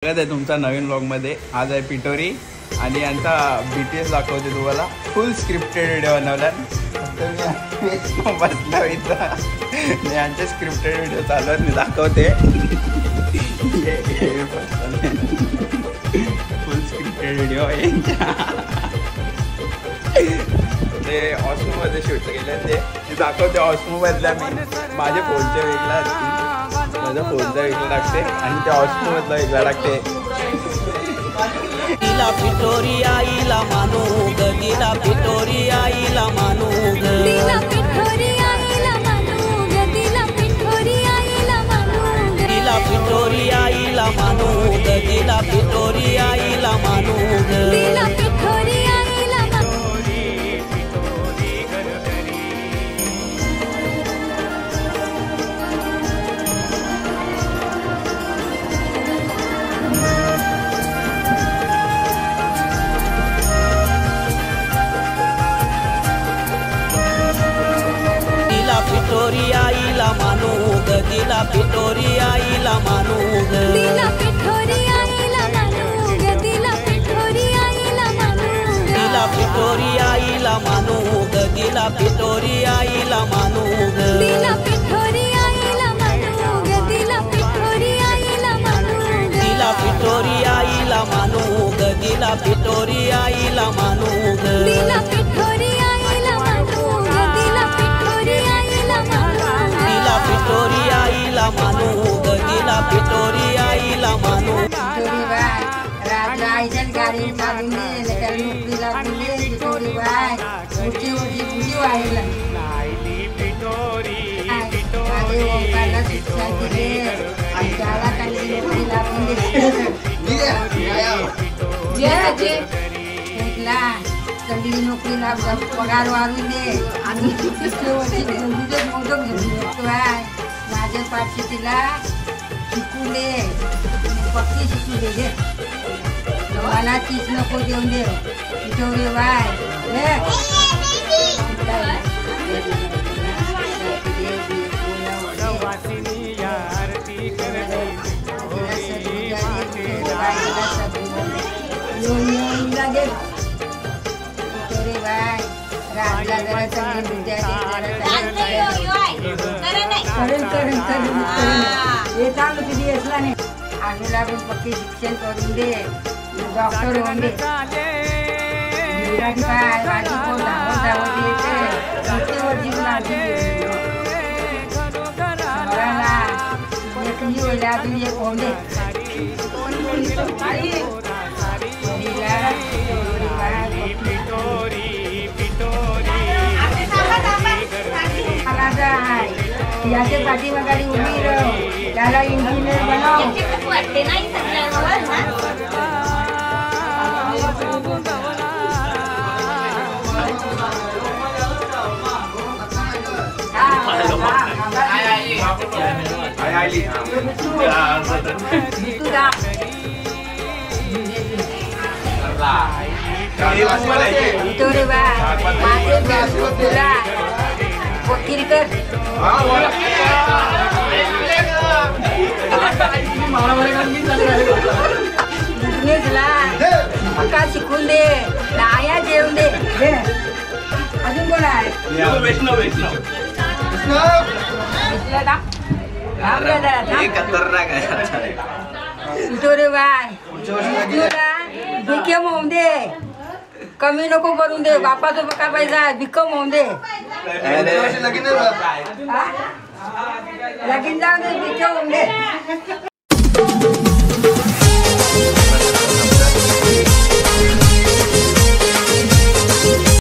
स्वागत आहे तुमचा नवीन ब्लॉगमध्ये। आज आहे पिटोरी आणि यांचा BTS दाखवते तुम्हाला। फुल स्क्रिप्टेड व्हिडिओ बनवला। बसला इथं यांचे स्क्रिप्टेड व्हिडिओ चालू आहेत, मी दाखवते। फुल स्क्रिप्टेड व्हिडिओ आहे ते ऑस्मोमध्ये शूट केले ते दाखवते। ऑस्मोमधल्या मी माझे फोनचे वेगळा असतील, माझा फोनचा वेगळा लागते आणि त्या ऑस्मोमधला वेगळा लागते। दिला पिटोरी आईला मानू ग, दिला पिटोरी आईला मानू ग, दिला पिटोरी आईला मानू ग, दिला पिटोरी आईला मानू ग, दिला पिटोरी आईला मानू ग, दिला पिटोरी आईला मानू ग, दिला पिटोरी आईला मानू पिटोरी आईला मानू ग, दिला पिटोरी आईला मानू ग, दिला पिटोरी आईला मानू ग, दिला पिटोरी आईला मानू ग, दिला पिटोरी आईला मानू ग, दिला पिटोरी आईला मानू ग, दिला पिटोरी आईला मानू ग, दिला पिटोरी आईला मानू ग, दिला पिटोरी आईला मानू ग, दिला पिटोरी आईला मानू ग, दिला पिटोरी आईला मानू ग, दिला पिटोरी आईला मानू ग, दिला पिटोरी आईला मानू ग, दिला पिटोरी आईला मानू पिटोरी बाय राजराजन गाडी चालून दे लेकर नोकरीला दिले पिटोरी बाय उठी उठी उठी व्हायला माझे ओंकारला शिक्षा दिले आणि त्याला काही नोकरी लागून दे एकला चांगली नोकरी लाग पगार वाढून दे आणि तुझे मोदक घेऊन बाय माझ्या पाठशी तिला शिकू दे, पक्की शिकू दे मला तीच नको देऊन दे पिटोरी बाय पिटोरी बाय राजला जरा चांगली विद्या हे चांगलं किती असला नाही आजूला पण पक्की शिक्षण करून दे, डॉक्टर होऊन दे पाय माझी पोट धावत येते एकली होईल अजून एक होऊन दे याच्या पाठीमा गाडी उभी राह त्याला इंजिनियर बनव पिटोरी बाय माझे तुला वकील कर पक्का शिकून दे नाया जेवून दे अजून कोण आहे पिटोरी बाय भिकेम होऊन दे, कमी नको करून दे, बापाचा बका पैसा भिकम होऊन दे, लगीन जाऊन दे भिकम होऊन दे।